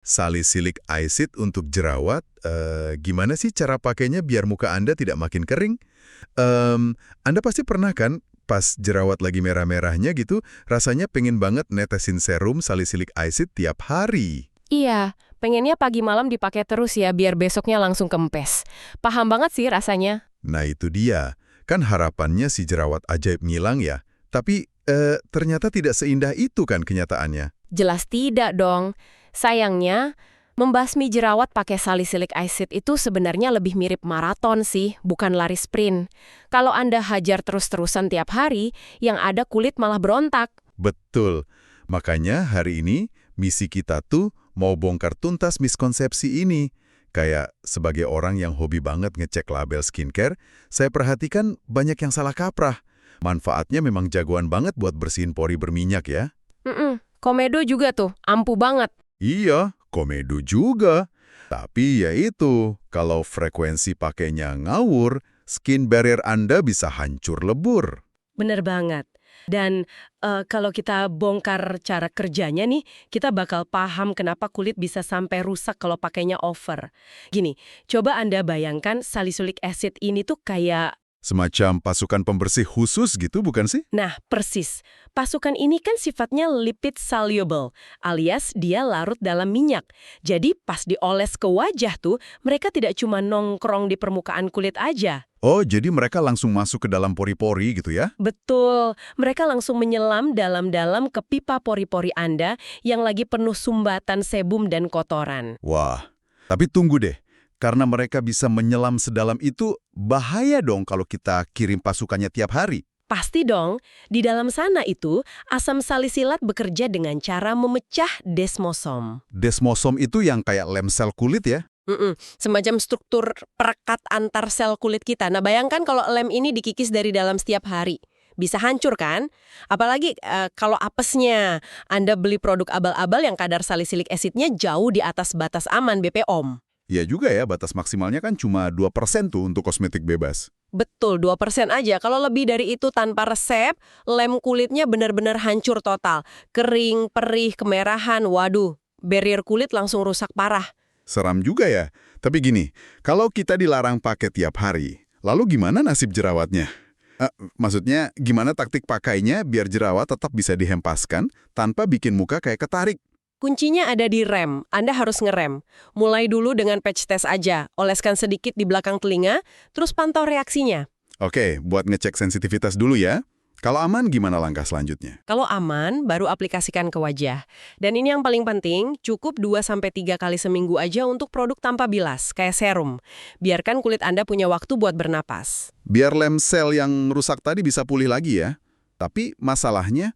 Salicylic acid untuk jerawat, gimana sih cara pakainya biar muka Anda tidak makin kering? Anda pasti pernah kan pas jerawat lagi merah-merahnya gitu, rasanya pengen banget netesin serum salicylic acid tiap hari. Iya, pengennya pagi malam dipakai terus ya biar besoknya langsung kempes. Paham banget sih rasanya. Nah itu dia, kan harapannya si jerawat ajaib ngilang ya. Tapi ternyata tidak seindah itu kan kenyataannya. Jelas tidak dong. Sayangnya, membasmi jerawat pakai salicylic acid itu sebenarnya lebih mirip maraton sih, bukan lari sprint. Kalau Anda hajar terus-terusan tiap hari, yang ada kulit malah berontak. Betul. Makanya hari ini misi kita tuh mau bongkar tuntas miskonsepsi ini. Kayak sebagai orang yang hobi banget ngecek label skincare, saya perhatikan banyak yang salah kaprah. Manfaatnya memang jagoan banget buat bersihin pori berminyak ya. Komedo juga tuh, ampuh banget. Iya, komedo juga. Tapi ya itu, kalau frekuensi pakainya ngawur, skin barrier Anda bisa hancur lebur. Bener banget. Dan kalau kita bongkar cara kerjanya nih, kita bakal paham kenapa kulit bisa sampai rusak kalau pakainya over. Gini, coba Anda bayangkan salicylic acid ini tuh kayak. Semacam pasukan pembersih khusus gitu bukan sih? Nah, persis. Pasukan ini kan sifatnya lipid soluble, alias dia larut dalam minyak. Jadi pas dioles ke wajah tuh, mereka tidak cuma nongkrong di permukaan kulit aja. Oh, jadi mereka langsung masuk ke dalam pori-pori gitu ya? Betul, mereka langsung menyelam dalam-dalam ke pipa pori-pori Anda yang lagi penuh sumbatan sebum dan kotoran. Wah, tapi tunggu deh. Karena mereka bisa menyelam sedalam itu, bahaya dong kalau kita kirim pasukannya tiap hari. Pasti dong, di dalam sana itu, asam salisilat bekerja dengan cara memecah desmosom. Desmosom itu yang kayak lem sel kulit ya? Semacam struktur perekat antar sel kulit kita. Nah, bayangkan kalau lem ini dikikis dari dalam setiap hari. Bisa hancur kan? Apalagi kalau apesnya. Anda beli produk abal-abal yang kadar salicylic acidnya jauh di atas batas aman BPOM. Ya juga ya, batas maksimalnya kan cuma 2% tuh untuk kosmetik bebas. Betul, 2% aja. Kalau lebih dari itu tanpa resep, lem kulitnya benar-benar hancur total. Kering, perih, kemerahan, waduh. Barrier kulit langsung rusak parah. Seram juga ya. Tapi gini, kalau kita dilarang pakai tiap hari, lalu gimana nasib jerawatnya? Maksudnya, gimana taktik pakainya biar jerawat tetap bisa dihempaskan tanpa bikin muka kayak ketarik? Kuncinya ada di rem. Anda harus ngerem. Mulai dulu dengan patch test aja. Oleskan sedikit di belakang telinga, terus pantau reaksinya. Oke, buat ngecek sensitivitas dulu ya. Kalau aman, gimana langkah selanjutnya? Kalau aman, baru aplikasikan ke wajah. Dan ini yang paling penting, cukup 2-3 kali seminggu aja untuk produk tanpa bilas, kayak serum. Biarkan kulit Anda punya waktu buat bernapas. Biar lem sel yang rusak tadi bisa pulih lagi ya. Tapi masalahnya,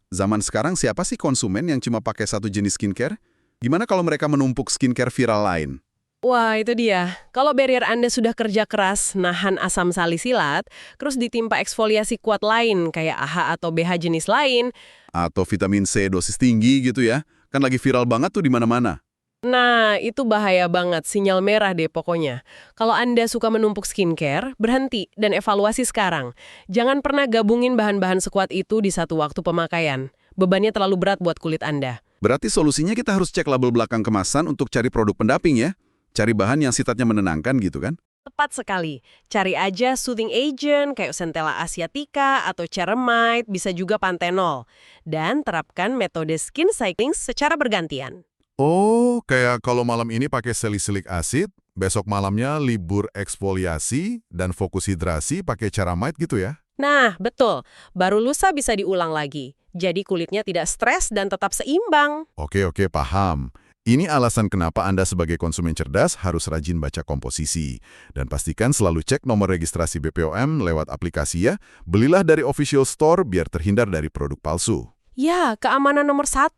zaman sekarang siapa sih konsumen yang cuma pakai satu jenis skincare? Gimana kalau mereka menumpuk skincare viral lain? Wah, itu dia. Kalau barrier Anda sudah kerja keras nahan asam salisilat, terus ditimpa eksfoliasi kuat lain kayak AHA atau BH jenis lain. Atau vitamin C dosis tinggi gitu ya. Kan lagi viral banget tuh di mana-mana. Nah, itu bahaya banget, sinyal merah deh pokoknya. Kalau Anda suka menumpuk skincare, berhenti dan evaluasi sekarang. Jangan pernah gabungin bahan-bahan sekuat itu di satu waktu pemakaian. Bebannya terlalu berat buat kulit Anda. Berarti solusinya kita harus cek label belakang kemasan untuk cari produk pendamping ya. Cari bahan yang sifatnya menenangkan gitu kan? Tepat sekali. Cari aja soothing agent kayak Centella asiatica atau ceramide, bisa juga panthenol. Dan terapkan metode skin cycling secara bergantian. Oh, kayak kalau malam ini pakai salicylic acid, besok malamnya libur eksfoliasi dan fokus hidrasi pakai ceramide gitu ya? Nah, betul. Baru lusa bisa diulang lagi. Jadi kulitnya tidak stres dan tetap seimbang. Oke, paham. Ini alasan kenapa Anda sebagai konsumen cerdas harus rajin baca komposisi. Dan pastikan selalu cek nomor registrasi BPOM lewat aplikasi ya. Belilah dari official store biar terhindar dari produk palsu. Ya, keamanan nomor 1.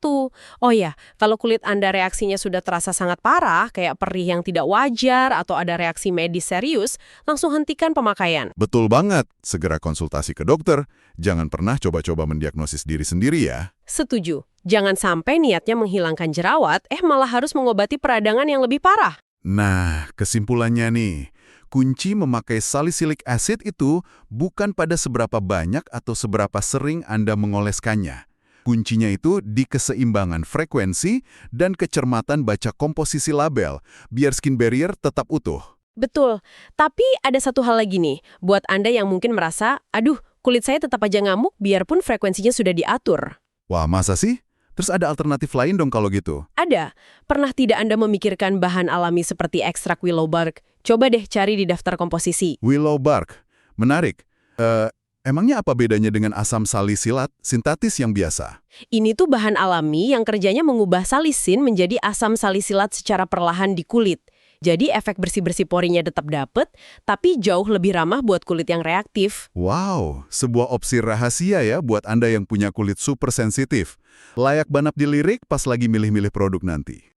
Oh ya, kalau kulit Anda reaksinya sudah terasa sangat parah, kayak perih yang tidak wajar atau ada reaksi medis serius, langsung hentikan pemakaian. Betul banget. Segera konsultasi ke dokter. Jangan pernah coba-coba mendiagnosis diri sendiri ya. Setuju. Jangan sampai niatnya menghilangkan jerawat, malah harus mengobati peradangan yang lebih parah. Nah, kesimpulannya nih. Kunci memakai salicylic acid itu bukan pada seberapa banyak atau seberapa sering Anda mengoleskannya. Kuncinya itu di keseimbangan frekuensi dan kecermatan baca komposisi label, biar skin barrier tetap utuh. Betul. Tapi ada satu hal lagi nih, buat Anda yang mungkin merasa, aduh, kulit saya tetap aja ngamuk biarpun frekuensinya sudah diatur. Wah, masa sih? Terus ada alternatif lain dong kalau gitu? Ada. Pernah tidak Anda memikirkan bahan alami seperti ekstrak willow bark? Coba deh cari di daftar komposisi. Willow bark. Menarik. Emangnya apa bedanya dengan asam salisilat sintetis yang biasa? Ini tuh bahan alami yang kerjanya mengubah salisin menjadi asam salisilat secara perlahan di kulit. Jadi efek bersih-bersih porinya tetap dapet, tapi jauh lebih ramah buat kulit yang reaktif. Wow, sebuah opsi rahasia ya buat Anda yang punya kulit super sensitif. Layak banget dilirik pas lagi milih-milih produk nanti.